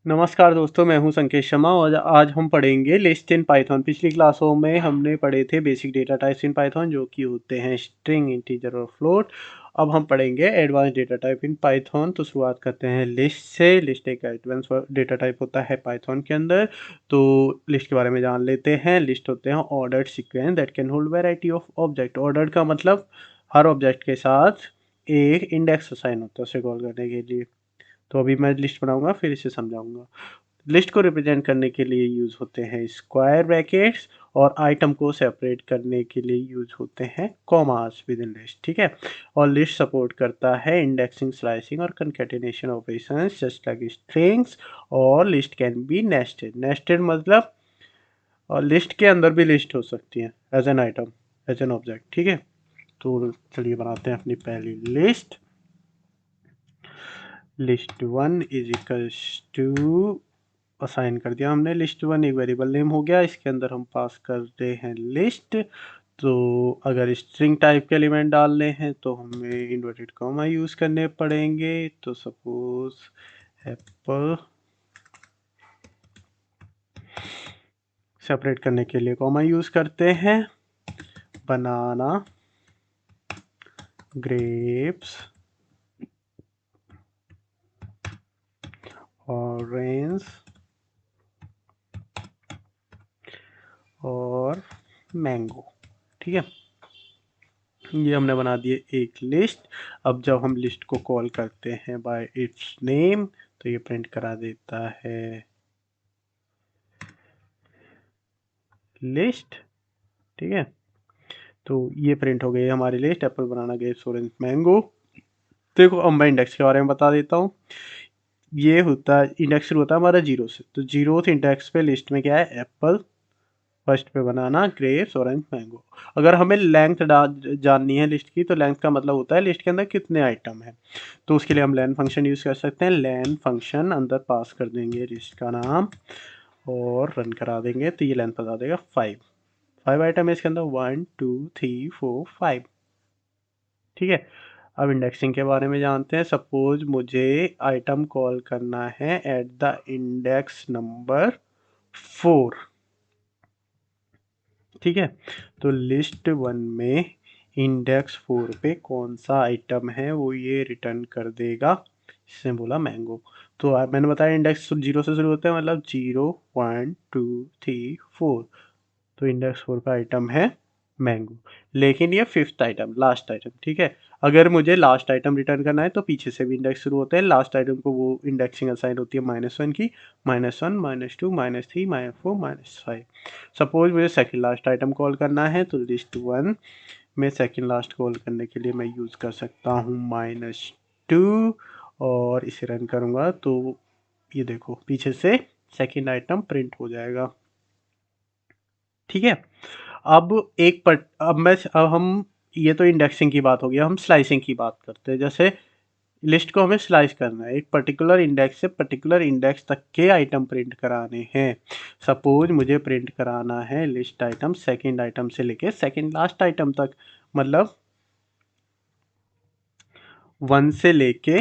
नमस्कार दोस्तों, मैं हूं संकेत शर्मा और आज हम पढ़ेंगे लिस्ट इन पाइथन। पिछली क्लासों में हमने पढ़े थे basic data types in Python, जो कि होते हैं स्ट्रिंग, इंटीजर और फ्लोट। अब हम पढ़ेंगे advance data type in Python. तो शुरुआत करते हैं लिस्ट से। लिस्ट एक एडवांस डेटा टाइप होता है पाइथन के अंदर। तो लिस्ट के बारे में जान लेते हैं। लिस्ट होते हैं ordered sequence that can hold variety of object. Ordered का मतलब हर ऑब्जेक्ट के साथ एक इंडेक्स असाइन होता है उसे कॉल करने के लिए। तो अभी मैं लिस्ट बनाऊंगा, फिर इसे समझाऊंगा। लिस्ट को रिप्रेजेंट करने के लिए यूज होते हैं स्क्वायर ब्रैकेट्स, और आइटम को सेपरेट करने के लिए यूज होते हैं कॉमास विद इन लिस्ट। ठीक है। और लिस्ट सपोर्ट करता है इंडेक्सिंग, स्लाइसिंग और concatenation operations just like strings. और list can be nested. Nested मतलब और लिस्ट के अंदर भी लिस्ट हो सकती है as an item, as an object. ठीक है। तो चलिए बनाते हैं अपनी पहली list. List one is equals to, assign कर दिया हमने लिस्ट वन, एक वेरिएबल नेम हो गया। इसके अंदर हम पास करते हैं लिस्ट। तो अगर स्ट्रिंग टाइप के एलिमेंट डालने हैं तो हमें इन्वर्टेड कॉमा यूज करने पड़ेंगे। तो सपोज एप्पल, सेपरेट करने के लिए कॉमा यूज करते हैं। बनाना, ग्रेप्स, ऑरेंज और मैंगो। ठीक है। ये हमने बना दिए एक लिस्ट। अब जब हम लिस्ट को कॉल करते हैं बाय इट्स नेम, तो ये प्रिंट करा देता है लिस्ट। ठीक है। तो ये प्रिंट हो गई हमारी list, Apple, banana, grapes, orange, mango. देखो अब मैं इंडेक्स के बारे में बता देता हूँ। ये होता है, इंडेक्स शुरू होता है हमारा जीरो से। तो जीरोथ इंडेक्स पे लिस्ट में क्या है? एप्पल। फर्स्ट पे बनाना, ग्रेप्स, ऑरेंज, मैंगो। अगर हमें लेंथ जाननी है लिस्ट की, तो लेंथ का मतलब होता है लिस्ट के अंदर कितने आइटम है। तो उसके लिए हम लेन फंक्शन यूज कर सकते हैं। लेन फंक्शन अंदर पास कर देंगे लिस्ट का नाम और रन करा देंगे, तो ये लेंथ बता देगा 5। 5 आइटम है इसके अंदर, 1 2 3 4 5। ठीक है। अब इंडेक्सिंग के बारे में जानते हैं। सपोज मुझे आइटम कॉल करना है एट द इंडेक्स नंबर 4। ठीक है। तो लिस्ट वन में इंडेक्स 4 पे कौन सा आइटम है वो ये रिटर्न कर देगा। इसने बोला मैंगो। तो मैंने बताया इंडेक्स जीरो से शुरू होता है, मतलब 0 1 2 3 4। तो इंडेक्स 4 का आइटम है मैंगो। लेकिन ये फिफ्थ आइटम, लास्ट आइटम। ठीक है। अगर मुझे लास्ट आइटम रिटर्न करना है तो पीछे से भी इंडेक्स शुरू होते हैं। लास्ट आइटम को वो इंडेक्सिंग असाइन होती है -1 की। -1 -2 -3 -4 -5। सपोज मुझे सेकंड लास्ट आइटम कॉल करना है, तो लिस्ट वन में सेकंड लास्ट कॉल करने के लिए मैं यूज़ कर सकता हूँ -2। और इसे रन करूँगा तो ये देखो पीछे से सेकंड आइटम प्रिंट हो जाएगा। ठीक है। अब हम, ये तो इंडेक्सिंग की बात हो गई, हम स्लाइसिंग की बात करते हैं। जैसे लिस्ट को हमें स्लाइस करना है, एक पर्टिकुलर इंडेक्स से पर्टिकुलर इंडेक्स तक के आइटम प्रिंट कराने हैं। सपोज मुझे प्रिंट कराना है लिस्ट आइटम सेकंड आइटम से लेके सेकंड लास्ट आइटम तक, मतलब 1 से लेके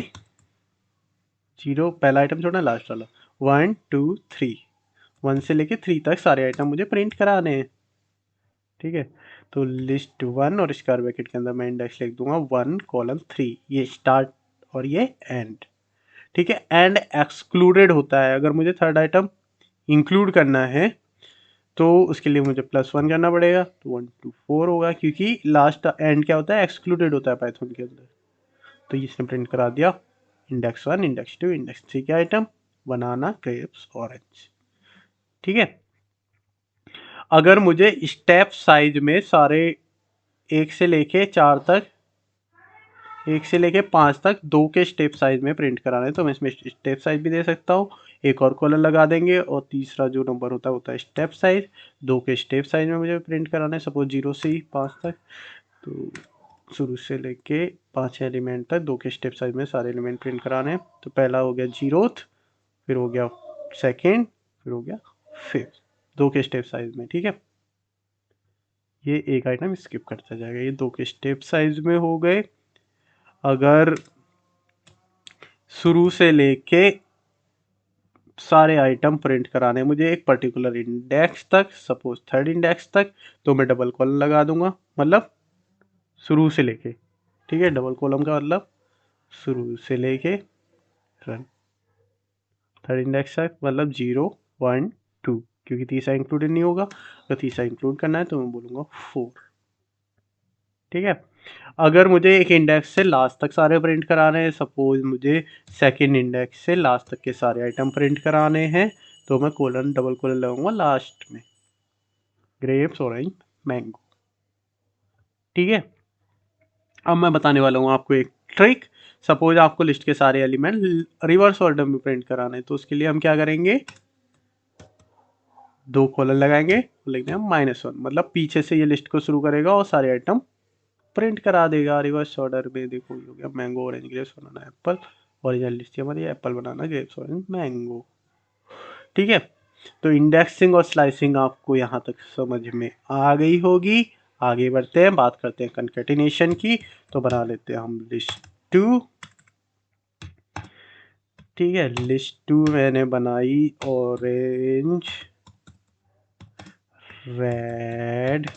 0 पहला आइटम छोड़ना, लास्ट वाला 1 2 3। 1 से लेके 3 तक सारे आइटम मुझे प्रिंट कराने हैं। ठीक है। तो लिस्ट वन और स्क्वायर ब्रैकेट के अंदर मैं इंडेक्स लिख दूंगा 1:3। ये स्टार्ट और ये एंड। ठीक है। एंड एक्सक्लूडेड होता है। अगर मुझे थर्ड आइटम इंक्लूड करना है तो उसके लिए मुझे +1 करना पड़ेगा, तो 1 2 4 होगा, क्योंकि लास्ट एंड क्या होता है? एक्सक्लूडेड होता है पाइथन के अंदर। तो इसने प्रिंट करा दिया इंडेक्स 1, इंडेक्स 2, इंडेक्स 3 के आइटम, बनाना, ग्रेप्स, ऑरेंज। ठीक है। अगर मुझे स्टेप साइज में सारे 1 से लेके 4 तक, 1 से लेके 5 तक 2 के स्टेप साइज में प्रिंट कराना है, तो मैं इसमें स्टेप साइज भी दे सकता हूँ। एक और कॉलम लगा देंगे और तीसरा जो नंबर होता है स्टेप साइज। 2 के स्टेप साइज में मुझे प्रिंट कराना है, सपोज 0 से 5 तक। तो शुरू से लेके 5 एलिमेंट तक 2 के स्टेप साइज में सारे एलिमेंट प्रिंट कराने हैं। तो पहला हो गया जीरोथ, फिर हो गया सेकेंड, फिर हो गया फिफ्थ, 2 के स्टेप साइज में। ठीक है। ये एक आइटम स्किप करता जाएगा, ये 2 के स्टेप साइज में हो गए। अगर शुरू से लेके सारे आइटम प्रिंट कराने हैं मुझे एक पर्टिकुलर इंडेक्स तक, सपोज थर्ड इंडेक्स तक, तो मैं डबल कॉलम लगा दूंगा, मतलब शुरू से लेके, ठीक है, डबल कॉलम का मतलब शुरू से लेके रन, थर्ड इंडेक्स तक मतलब 0 1 2, क्योंकि तीसरा इंक्लूडेड नहीं होगा, तो तीसरा इंक्लूड करना है तो मैं बोलूँगा 4, ठीक है। अगर मुझे एक इंडेक्स से लास्ट तक सारे प्रिंट कराने हैं, सपोज मुझे सेकंड इंडेक्स से लास्ट तक के सारे आइटम प्रिंट कराने हैं, तो मैं कोलन डबल कोलन लगाऊंगा लास्ट में, ग्रेप्स ऑरेंज मैंगो, ठीक है। अब मैं बताने वाला हूँ आपको एक ट्रिक। सपोज आपको लिस्ट के सारे एलिमेंट रिवर्स ऑर्डर में प्रिंट कराने हैं, तो उसके लिए हम क्या करेंगे, 2 कॉलन लगाएंगे, लिखते हैं -1, मतलब पीछे से ये लिस्ट को शुरू करेगा और सारे आइटम प्रिंट करा देगा रिवर्स ऑर्डर में। देखो ये हो गया mango orange grapes banana apple, original list हमारी apple banana grapes orange mango, ठीक है। तो इंडेक्सिंग और स्लाइसिंग आपको यहाँ तक समझ में आ गई होगी। आगे बढ़ते हैं, बात करते हैं कंकेटिनेशन की। तो बना लेते हैं हम लिस्ट 2, ठीक है। लिस्ट 2 मैंने बनाई ऑरेंज रेड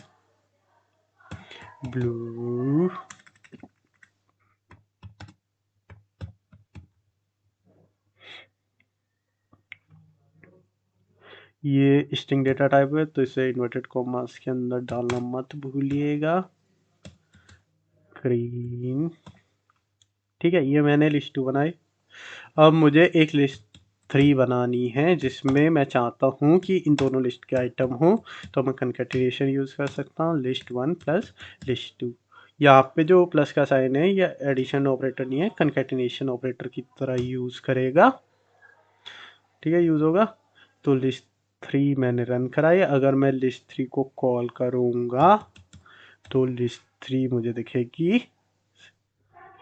ब्लू ये स्ट्रिंग डेटा टाइप है, तो इसे इन्वर्टेड कॉमास के अंदर डालना मत भूलिएगा, ग्रीन, ठीक है। ये मैंने लिस्ट 2 बनाई। अब मुझे एक लिस्ट 3 बनानी है जिसमें मैं चाहता हूँ कि इन दोनों लिस्ट के आइटम हो, तो मैं कंकैटिनेशन यूज़ कर सकता हूँ, लिस्ट 1 प्लस लिस्ट 2। यहाँ पे जो प्लस का साइन है ये एडिशन ऑपरेटर नहीं है, कंकैटिनेशन ऑपरेटर की तरह यूज़ करेगा, ठीक है, यूज़ होगा। तो लिस्ट 3 मैंने रन कराई। अगर मैं लिस्ट 3 को कॉल करूँगा तो लिस्ट 3 मुझे दिखेगी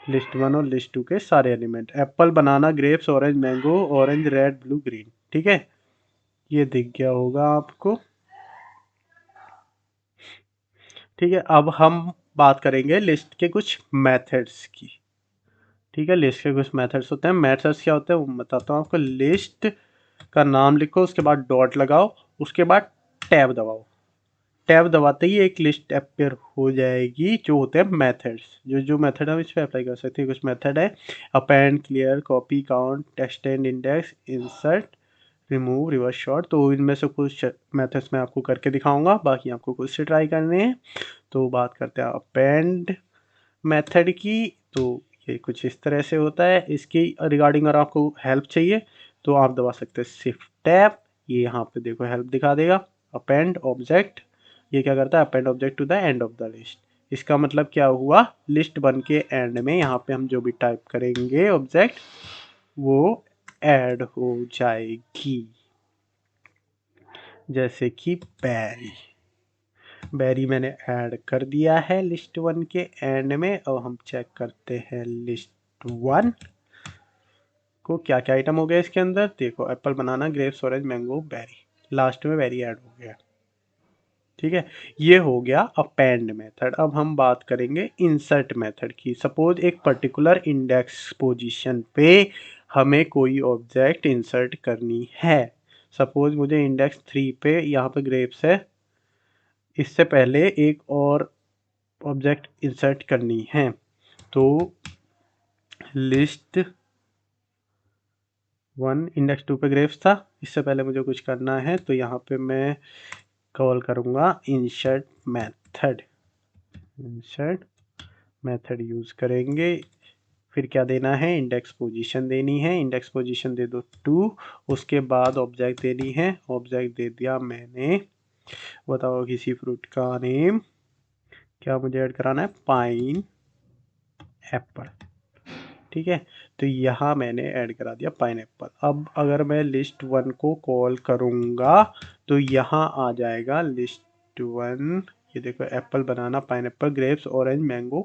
लिस्ट 1 और लिस्ट 2 के सारे element, Apple banana grapes orange mango orange red blue green, ठीक है। ये दिख गया होगा आपको, ठीक है। अब हम बात करेंगे लिस्ट के कुछ मेथड्स की, ठीक है। लिस्ट के कुछ मेथड्स होते हैं। मेथड्स क्या होते हैं वो बताता हूँ आपको। लिस्ट का नाम लिखो, उसके बाद डॉट लगाओ, उसके बाद टैब दबाओ। टैब दबाते ही एक लिस्ट अपेयर हो जाएगी, जो होते हैं मेथड्स। जो मेथड हम इस पर अप्लाई कर सकते हैं। कुछ मेथड है append, clear, copy, count, extend, index, insert, remove, reverse short. तो इनमें से कुछ मेथड्स मैं आपको करके दिखाऊंगा, बाकी आपको खुद से ट्राई करने हैं। तो बात करते हैं अपेंड मेथड की। तो ये कुछ इस तरह से होता है। इसकी रिगार्डिंग अगर आपको हेल्प चाहिए तो आप दबा सकते हैं शिफ्ट टैब, ये यहाँ पे देखो हेल्प दिखा देगा। अपेंड ऑब्जेक्ट, ये क्या करता है, append object to the end of the list. इसका मतलब क्या हुआ, लिस्ट 1 के एंड में यहाँ पे हम जो भी टाइप करेंगे ऑब्जेक्ट वो ऐड हो जाएगी। जैसे कि बैरी, बैरी मैंने ऐड कर दिया है लिस्ट 1 के एंड में। अब हम चेक करते हैं लिस्ट 1 को क्या क्या आइटम हो गया इसके अंदर। देखो apple, banana, grapes, orange, mango, बैरी, लास्ट में बैरी ऐड हो गया, ठीक है। ये हो गया अपेंड मेथड। अब हम बात करेंगे इंसर्ट मेथड की। सपोज एक पर्टिकुलर इंडेक्स पोजीशन पे हमें कोई ऑब्जेक्ट इंसर्ट करनी है। सपोज मुझे इंडेक्स 3 पे यहाँ पे ग्रेप्स है, इससे पहले एक और ऑब्जेक्ट इंसर्ट करनी है। तो लिस्ट 1 इंडेक्स 2 पे ग्रेप्स था, इससे पहले मुझे कुछ करना है, तो यहाँ पे मैं कॉल करूँगा insert method. Insert method use करेंगे। फिर क्या देना है, इंडेक्स पोजीशन देनी है। इंडेक्स पोजीशन दे दो 2। उसके बाद ऑब्जेक्ट देनी है, ऑब्जेक्ट दे दिया मैंने। बताओ किसी फ्रूट का नेम क्या मुझे ऐड कराना है, पाइन एप्पल, ठीक है। तो यहाँ मैंने ऐड करा दिया पाइन एप्पल। अब अगर मैं लिस्ट 1 को कॉल करूँगा तो यहाँ आ जाएगा लिस्ट 1, ये देखो apple, banana, pineapple, grapes, orange, mango,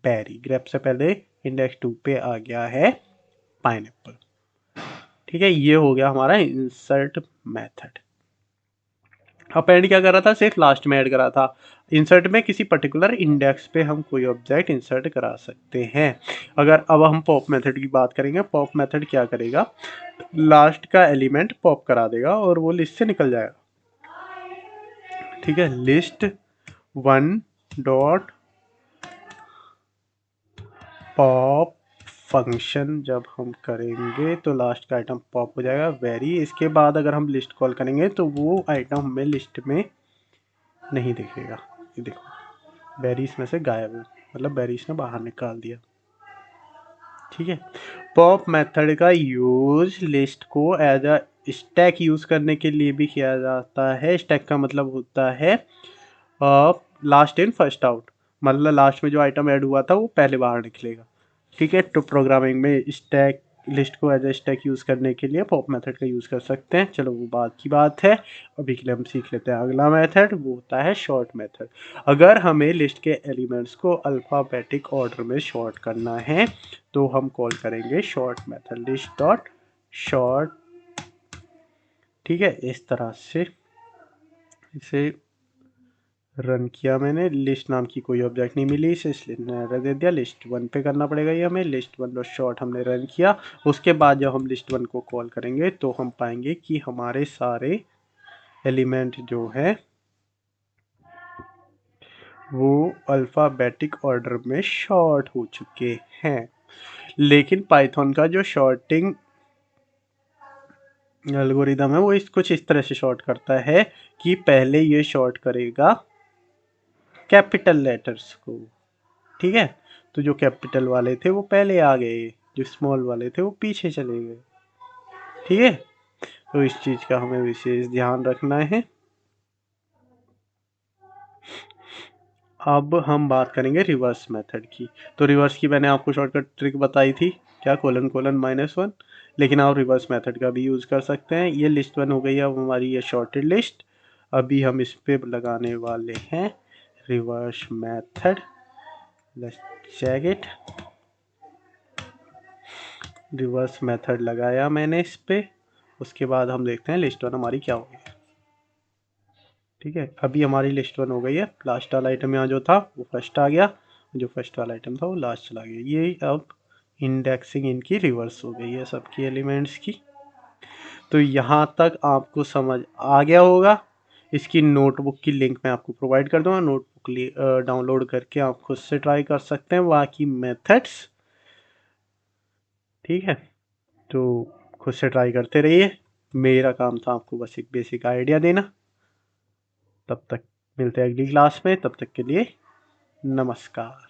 berry. Grape से पहले इंडेक्स 2 पे आ गया है पाइनएप्पल, ठीक है। ये हो गया हमारा इंसर्ट मेथड। अपेंड क्या कर रहा था, सिर्फ लास्ट में ऐड करा था। इंसर्ट में किसी पर्टिकुलर इंडेक्स पे हम कोई ऑब्जेक्ट इंसर्ट करा सकते हैं। अगर अब हम पॉप मेथड की बात करेंगे, पॉप मेथड क्या करेगा, लास्ट का एलिमेंट पॉप करा देगा और वो लिस्ट से निकल जाएगा। ठीक है, list one dot pop function जब हम करेंगे तो लास्ट का आइटम पॉप हो जाएगा वेरी। इसके बाद अगर हम लिस्ट कॉल करेंगे तो वो आइटम हमें लिस्ट में नहीं दिखेगा। ये देखो वेरी इसमें से गायब है, मतलब वेरी इसने बाहर निकाल दिया। ठीक है, पॉप मेथड का यूज लिस्ट को एज अ स्टैक यूज करने के लिए भी किया जाता है। स्टैक का मतलब होता है लास्ट इन फर्स्ट आउट, मतलब लास्ट में जो आइटम ऐड हुआ था वो पहले बाहर निकलेगा। ठीक है, तो प्रोग्रामिंग में स्टैक लिस्ट को एज ए स्टैक यूज़ करने के लिए पॉप मेथड का यूज़ कर सकते हैं। चलो वो बात की बात है, अभी के लिए हम सीख लेते हैं अगला मेथड, वो होता है शॉर्ट मेथड। अगर हमें लिस्ट के एलिमेंट्स को अल्फ़ाबेटिक ऑर्डर में शॉर्ट करना है तो हम कॉल करेंगे short method, list dot short. ठीक है, इस तरह से इसे रन किया मैंने, लिस्ट नाम की कोई ऑब्जेक्ट नहीं मिली इसे, इसलिए एरर दे दिया। लिस्ट वन पे करना पड़ेगा ये हमें, लिस्ट वन डॉट शॉर्ट हमने रन किया। उसके बाद जब हम लिस्ट वन को कॉल करेंगे तो हम पाएंगे कि हमारे सारे एलिमेंट जो है वो अल्फ़ाबेटिक ऑर्डर में शॉर्ट हो चुके हैं। लेकिन पाइथन का जो शॉर्टिंग एल्गोरिदम है वो कुछ इस तरह से शॉर्ट करता है कि पहले ये शॉर्ट करेगा कैपिटल लेटर्स को। ठीक है, तो जो कैपिटल वाले थे वो पहले आ गए, जो स्मॉल वाले थे वो पीछे चले गए। ठीक है, तो इस चीज़ का हमें विशेष ध्यान रखना है। अब हम बात करेंगे रिवर्स मेथड की। तो रिवर्स की मैंने आपको शॉर्टकट ट्रिक बताई थी, क्या, कोलन कोलन -1। लेकिन आप रिवर्स मेथड का भी यूज़ कर सकते हैं। ये लिस्ट वन हो गई अब हमारी ये शॉर्टेड लिस्ट। अभी हम इस पे लगाने वाले हैं reverse method. Let's check it. Reverse method लगाया मैंने इस पे, उसके बाद हम देखते हैं लिस्ट वन हमारी क्या होगी। ठीक है, अभी हमारी लिस्ट वन हो गई है। लास्ट वाला आइटम यहाँ जो था वो फर्स्ट आ गया, जो फर्स्ट वाला आइटम था वो लास्ट चला गया। ये अब इंडेक्सिंग इनकी रिवर्स हो गई है सबकी एलिमेंट्स की। तो यहाँ तक आपको समझ आ गया होगा। इसकी नोटबुक की लिंक मैं आपको प्रोवाइड कर दूंगा, नोटबुक डाउनलोड करके आप खुद से ट्राई कर सकते हैं बाकी मेथड्स। ठीक है, तो खुद से ट्राई करते रहिए। मेरा काम था आपको बस एक बेसिक आइडिया देना। तब तक मिलते हैं अगली क्लास में, तब तक के लिए नमस्कार।